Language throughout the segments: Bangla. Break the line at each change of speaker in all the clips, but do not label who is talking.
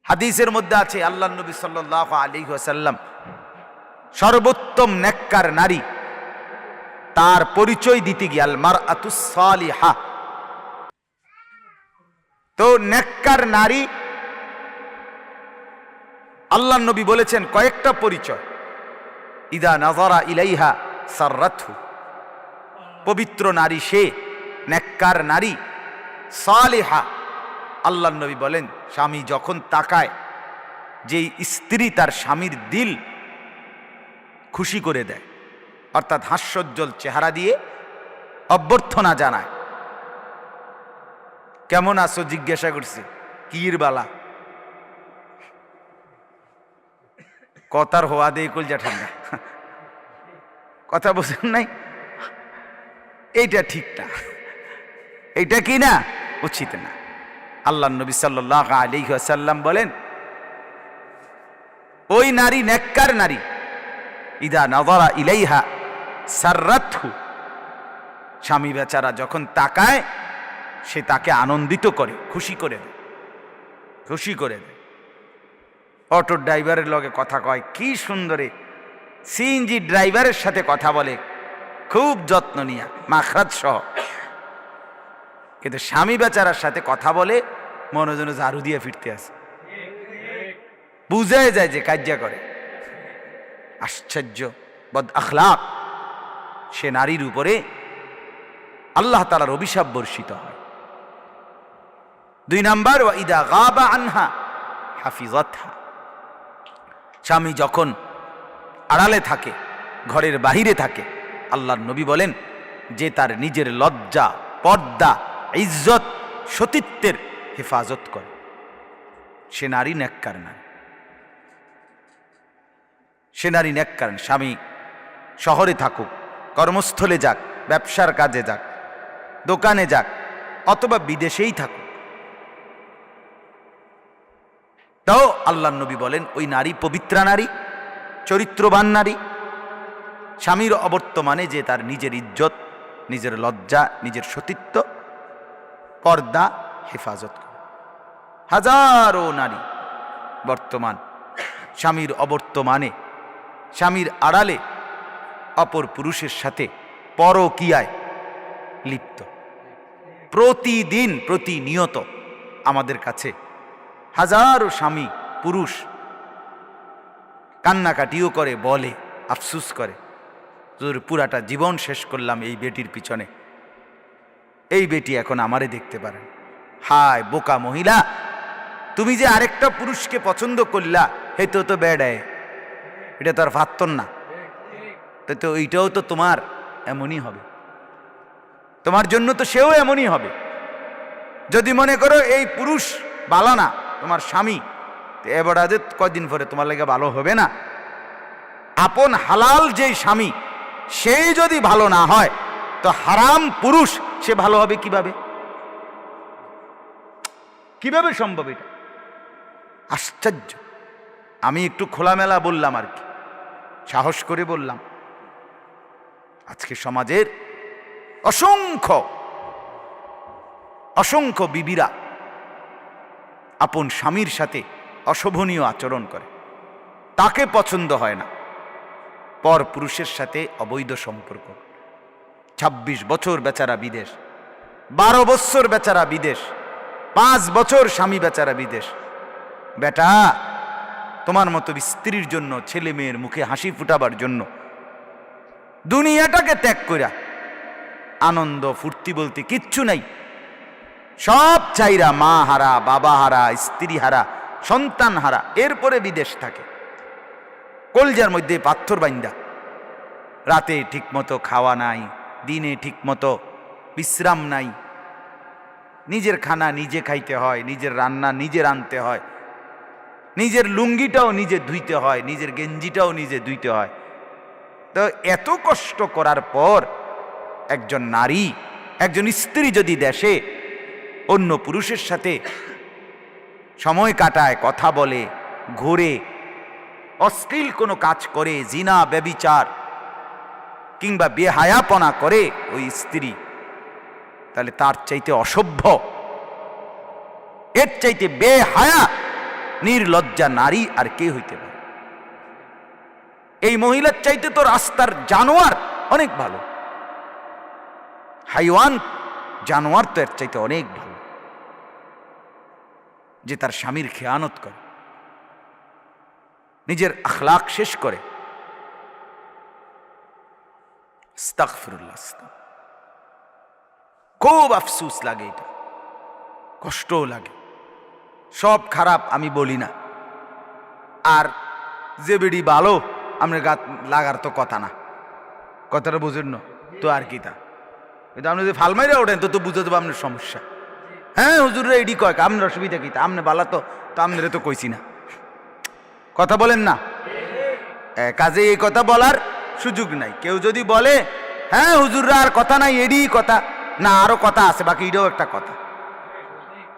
হাদিসের মধ্যে আছে আল্লাহ নবী সাল্লাল্লাহু আলাইহি ওয়াসাল্লাম সর্বোত্তম নেককার নারী তার পরিচয় দিতে গিয়ে আল মারআতুস সালিহা, তো নেককার নারী আল্লাহ নবী বলেছেন কয়েকটা পরিচয়। ইদা নাযারা ইলাইহা সাররাতহু, পবিত্র নারী সে, নেককার নারী, সালিহা। আল্লাহ নবী বলেন স্বামী যখন তাকায়, যেই স্ত্রী তার স্বামীর দিল খুশি করে দেয়, অর্থাৎ হাস্যোজ্জ্বল চেহারা দিয়ে অভ্যর্থনা জানায়। কেমন আছো জিজ্ঞাসা করছে, কির বালা, কথার হওয়া দিয়ে কলজা ঠান্ডা। কথা বুঝেন নাই? এইটা ঠিক না, এইটা কি না, উচিত না। আল্লাহ নবী সাল্লাল্লাহু আলাইহি ওয়াসাল্লাম বলেন ওই নারী নেককার নারী, ইদা নাযারা ইলাইহা সাররাতহু, স্বামী বেচারা যখন তাকায় সে তাকে আনন্দিত করে, খুশি করে দেয়, খুশি করে দেয়। অটো ড্রাইভারের লগে কথা কয় কি সুন্দরে, সিএনজি ড্রাইভারের সাথে কথা বলে খুব যত্ন নিয়া মাখরাজ সহ, কিন্তু স্বামী বেচারার সাথে কথা বলে মনে যেন ঝাড়ু দিয়ে ফিরতে আসে, বুঝাই যায় যে কাজ্যা করে। আশ্চর্য বদ আখলাক সে নারীর উপরে আল্লাহ তাআলার অভিশাপ বর্ষিত হয়। 2 নাম্বার, ওয়া ইদা গাবা আনহা হাফিজাতহা, স্বামী যখন আড়ালে থাকে, ঘরের বাহিরে থাকে, আল্লাহর নবী বলেন যে তার নিজের লজ্জা, পর্দা, ইজ্জত, সতীত্বের হেফাজত করে, সে নারী নেককার নারী, সে নারী নেককার। স্বামী শহরে থাকুক, কর্মস্থলে যাক, ব্যবসার কাজে যাক, দোকানে যাক, অথবা বিদেশেই থাকুক, তাও আল্লাহর নবী বলেন ওই নারী পবিত্রা নারী, চরিত্রবান নারী, স্বামীর অবর্তমানে যে তার নিজের ইজ্জত, নিজের লজ্জা, নিজের সতীত্ব, পর্দা হেফাজত করে। হাজারো নারী বর্তমান স্বামীর অবর্তমানে, স্বামীর আড়ালে অপর পুরুষের সাথে পরকীয়ায় লিপ্ত। প্রতিদিন, প্রতিনিয়ত আমাদের কাছে হাজারো স্বামী পুরুষ কান্নাকাটিও করে, বলে, আফসুস করে, পুরাটা জীবন শেষ করলাম এই বেটির পিছনে, এই বেটি এখন আমারে দেখতে পারে। হায় বোকা মহিলা, তুমি যে আরেকটা পুরুষকে পছন্দ করলা, হেতো তো বেড়ায়, এটা তো আর ভাবতন না, তো এইটাও তো তোমার এমনই হবে, তোমার জন্য তো সেও এমনই হবে। যদি মনে করো এই পুরুষ ভালো না, তোমার স্বামী, এবার কয়দিন পরে তোমার লাগে ভালো হবে না। আপন হালাল যেই স্বামী সেই যদি ভালো না হয়, তো হারাম পুরুষ সে ভালো হবে কিভাবে? কিভাবে সম্ভব? এটা আশ্চর্য। আমি একটু খোলামেলা বললাম আর কি, সাহস করে বললাম। আজকে সমাজের অসংখ্য অসংখ্য বিবিরা আপন স্বামীর সাথে অশোভনীয় আচরণ করে, তাকে পছন্দ হয় না, পর পুরুষের সাথে অবৈধ সম্পর্ক। 26 বছর বেচারা বিদেশ, 12 বছর বেচারা বিদেশ, 5 বছর স্বামী বেচারা বিদেশ। বেটা, তোমার মতো স্ত্রীর জন্য, ছেলে মেয়ের মুখে হাসি ফুটাবার জন্য দুনিয়াটাকে ত্যাগ কইরা, আনন্দ ফুর্তি বলতে কিচ্ছু নাই, সব চাইরা মা হারা, বাবা হারা, স্ত্রী হারা, সন্তান হারা, এরপরে বিদেশ থাকে, কলজার মধ্যে পাথর বাইন্দা। রাতে ঠিক মতো খাওয়া নাই, দিনে ঠিক মতো বিশ্রাম নাই, নিজের খানা নিজে খাইতে হয়, নিজের রান্না নিজে রাঁধতে হয়, নিজের লুঙ্গিটাও নিজে ধুইতে হয়, নিজের গেঞ্জিটাও নিজে ধুইতে হয়। তো এত কষ্ট করার পর একজন নারী, একজন স্ত্রী যদি দেশে অন্য পুরুষের সাথে সময় কাটায়, কথা বলে, ঘুরে, অশ্লীল কোনো কাজ করে, জিনা, ব্যভিচার কিংবা বেহায়াপনা করে ওই স্ত্রী, তাহলে তার চাইতে অসভ্য, এর চাইতে বেহায়া নির্লজ্জা নারী আর কে হইতে পারে? এই মহিলার চাইতে তো রাস্তার জানোয়ার অনেক ভালো, হাইওয়ান জানোয়ার তো এর চাইতে অনেক ভালো, যে তার স্বামীর খেয়ানত করে, নিজের আখলাক শেষ করে। আস্তাগফিরুল্লাহ। খুব আফসোস লাগে, এটা কষ্টও লাগে। সব খারাপ আমি বলি না, আর যে বেড়ি ভালো আপনার গাত লাগার তো কথা না, কথাটা বুঝেন না তো আর কি তা। কিন্তু আপনি যদি ফালমাইরা ওঠেন তো বুঝে দেবো আপনার সমস্যা। হ্যাঁ হুজুররা এডি কয়, আপনার অসুবিধা কি? তা আপনি বালা তো আপনারা তো কইছি না, কথা বলেন না। কাজে এই কথা বলার সুযোগ নাই। কেউ যদি বলে হ্যাঁ হুজুররা আর কথা নাই, এডি কথা না, আরো কথা আছে, বাকি এটাও একটা কথা,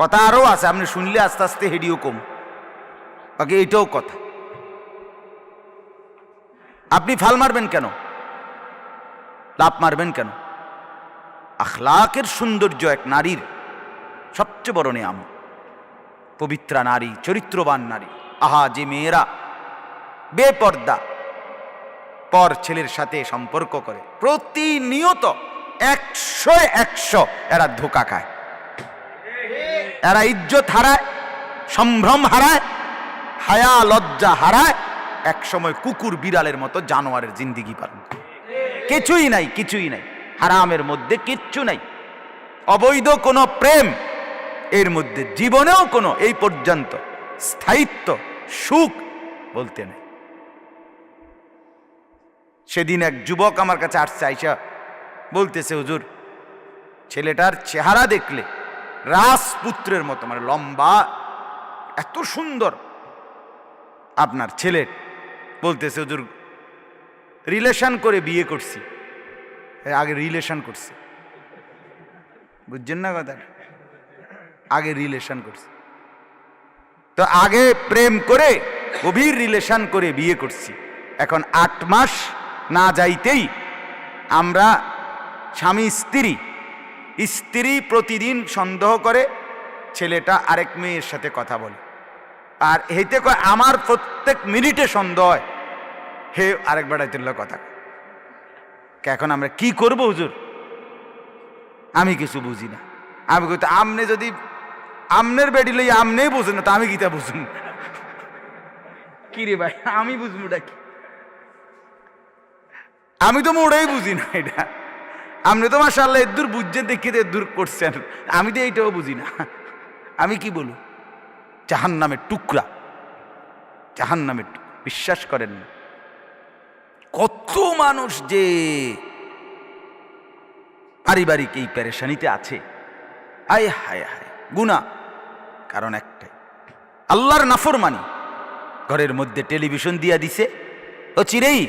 কথা আরো আছে, আপনি শুনলে আস্তে আস্তে হেডিও কম, বাকি এইটাও কথা। আপনি ফাল মারবেন কেন? লাভ মারবেন কেন? আখলাকের সৌন্দর্য এক নারীর সবচেয়ে বড় নিয়ামত। পবিত্রা নারী, চরিত্রবান নারী, আহা যে মেয়েরা বেপর্দা পর ছেলের সাথে সম্পর্ক করে, প্রতিনিয়ত 100 এরা ধোঁকা খায়, এরা ইজ্জত হারায়, সম্ভ্রম হারায়, হায়া লজ্জা হারায়, এক সময় কুকুর বিড়ালের মতো জানোয়ারের জিন্দিগি পালন করে। কিছুই নাই, কিছুই নাই, হারামের মধ্যে কিচ্ছু নাই, অবৈধ কোনো প্রেম এর মধ্যে জীবনেও কোনো এই পর্যন্ত স্থায়িত্ব সুখ বলতে নেই। সেদিন এক যুবক আমার কাছে আসছে, আইসা বলতেছে হুজুর ছেলেটার চেহারা দেখলে রাজপুত্রের মতো, মানে লম্বা, এত সুন্দর আপনার ছেলে। বলতেছে হুজুর রিলেশন করে বিয়ে করছি। আগে রিলেশন করছি, বুঝছেন না কথা? আগে রিলেশন করছি তো, আগে প্রেম করে গভীর রিলেশন করে বিয়ে করছি, এখন 8 মাস না যাইতেই আমরা স্বামী স্ত্রী, স্ত্রী প্রতিদিন সন্দেহ করে ছেলেটা আরেক মেয়ের সাথে কথা বলে, আর হেতে কয় আমার প্রত্যেক মিনিটে সন্দেহ হয় হে আরেক বেড়াইতুল্লাহ কথা। এখন আমরা কি করব হুজুর? আমি কিছু বুঝি না। আমি কই আমনে যদি আমনের বেডি লই আমনেই বুঝেন না, তা আমি কিতা বুঝুন? কি রে ভাই, আমি বুঝবো এটা কি? আমি তো মোড়েই বুঝি না এটা। আপনি তো মাশাআল্লাহ এদূর বুঝছেন, দেখিয়ে এদূর করছেন, আমি তো এইটাও বুঝি না। আমি কি বলু? জাহান্নামের টুকরা, জাহান্নামের টুকরা, বিশ্বাস করেন না। কত মানুষ যে পারিবারিক এই পেরেশানিতে আছে, আয় হায় হায়, গুনাহ কারণ একটাই, আল্লাহর নাফরমানি। ঘরের মধ্যে টেলিভিশন দিয়া দিছে, ও চিরেই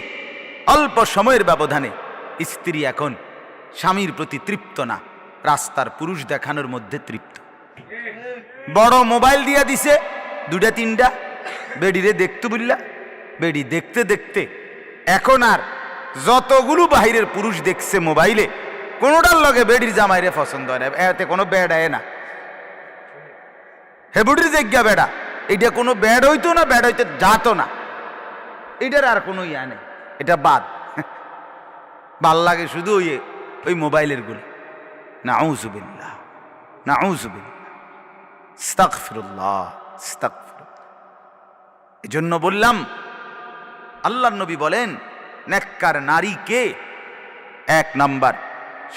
অল্প সময়ের ব্যবধানে স্ত্রী এখন স্বামীর প্রতি তৃপ্ত না, রাস্তার পুরুষ দেখানোর মধ্যে তৃপ্ত। বড় মোবাইল দিয়া দিছে 2টা 3টা, বেডিরে দেখতে বললা, বেডি দেখতে দেখতে এখন আর যতগুলো বাহিরের পুরুষ দেখছে মোবাইলে, কোনোটার লগে বেডির জামাইরে পছন্দ হয় না, এতে কোনো ব্যাড আয় না। হে বুড়ির জায়গা বেড়া, এটা কোনো ব্যাড হইতো না, ব্যাড হইতে যাতো না, এটার আর কোনো ইয়া নেই, এটা বাদ। ভাল লাগে শুধু ওই মোবাইলের গুলো। নাউযুবিল্লাহ, নাউযুবিল্লাহ, আস্তাগফিরুল্লাহ, আস্তাগফিরুল্লাহ। এজন্য বললাম, আল্লাহর নবী বলেন নেককার নারীকে 1 নাম্বার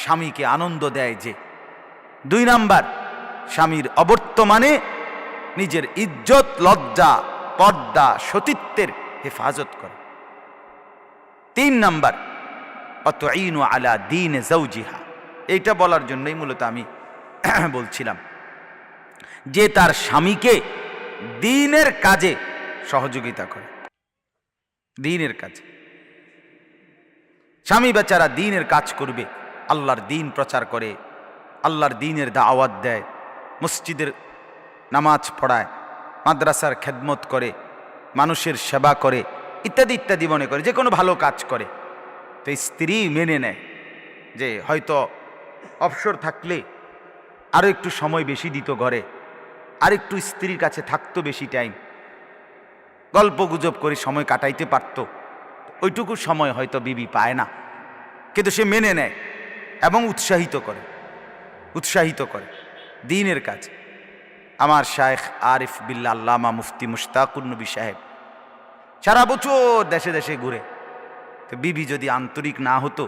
স্বামীকে আনন্দ দেয় যে, 2 নাম্বার স্বামীর অবর্তমানে নিজের ইজ্জত লজ্জা পর্দা সতীত্বের হেফাজত করে, 3 নাম্বার অতঈনু আলা দীন যাওজিহা। এইটা বলার জন্যই মূলত আমি বলছিলাম যে তার স্বামীকে দ্বীনের কাজে সহযোগিতা করে, দ্বীনের কাজে। স্বামী বেচারা দ্বীনের কাজ করবে, আল্লাহর দ্বীন প্রচার করে, আল্লাহর দ্বীনের দাওয়াত দেয়, মসজিদের নামাজ পড়ায়, মাদ্রাসার খেদমত করে, মানুষের সেবা করে, ইত্যাদি ইত্যাদি মনে করে, যে কোনো ভালো কাজ করে। তো স্ত্রী মেনে নেয় যে হয়তো অবসর থাকলে আরও একটু সময় বেশি দিত ঘরে, আর একটু স্ত্রীর কাছে থাকতো বেশি টাইম, গল্প গুজব করে সময় কাটাইতে পারত, ওইটুকু সময় হয়তো বিবি পায় না, কিন্তু সে মেনে নেয় এবং উৎসাহিত করে দ্বীনের কাজ। আমার শায়েখ আরিফ বিল্লাহ আল্লামা মুফতি মুশতাকুর নবী সাহেব সারা বছর দেশে দেশে ঘুরে, তো বিবি যদি আন্তরিক না হতো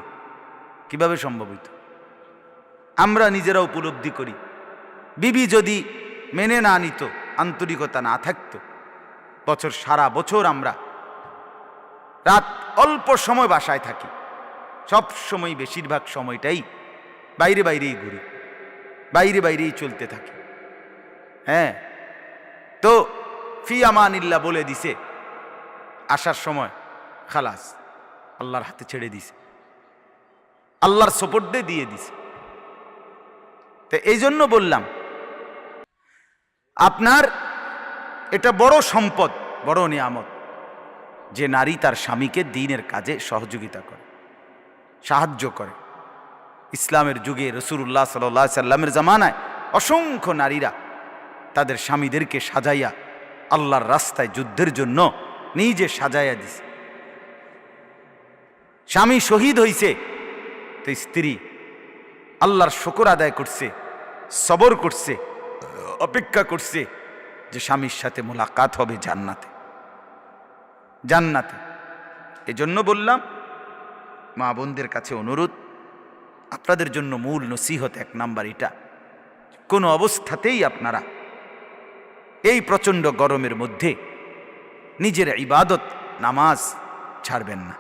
কিভাবে সম্ভব হইত? আমরা নিজেরা উপলব্ধি করি, বিবি যদি মেনে না নিত, আন্তরিকতা না থাকতো, সারা বছর আমরা রাত অল্প সময় বাসায় থাকি, সব সময় বেশিরভাগ সময়টাই বাইরেই ঘুরি, বাইরেই চলতে থাকি। হ্যাঁ, তো ফি আমানিল্লাহ বলে দিছে, আসার সময় খালাস আল্লাহর হাতে ছেড়ে দিছে, আল্লাহর সাপোর্টে দিয়ে দিছে। তো এই জন্য বললাম, আপনার এটা বড় সম্পদ, বড় নিয়ামত যে নারী তার স্বামীকে দ্বীনের কাজে সহযোগিতা করে, সাহায্য করে। ইসলামের যুগে রাসূলুল্লাহ সাল্লাল্লাহু আলাইহি সাল্লামের জামানায় অসংখ্য নারীরা তাদের স্বামীদেরকে সাজাইয়া আল্লাহর রাস্তায় যুদ্ধের জন্য নিজে সাজাইয়া দিছে। স্বামী শহীদ হইছে, তো স্ত্রী আল্লাহর শুকর আদায় করছে, সবর করছে, অপেক্ষা করছে যে স্বামীর সাথে মোলাকাত হবে জান্নাতে। এজন্য বললাম, মা বোনদের কাছে অনুরোধ, আপনাদের জন্য মূল নসিহত 1 নাম্বার এটা, কোনো অবস্থাতেই আপনারা এই প্রচণ্ড গরমের মধ্যে নিজের ইবাদত নামাজ ছাড়বেন না।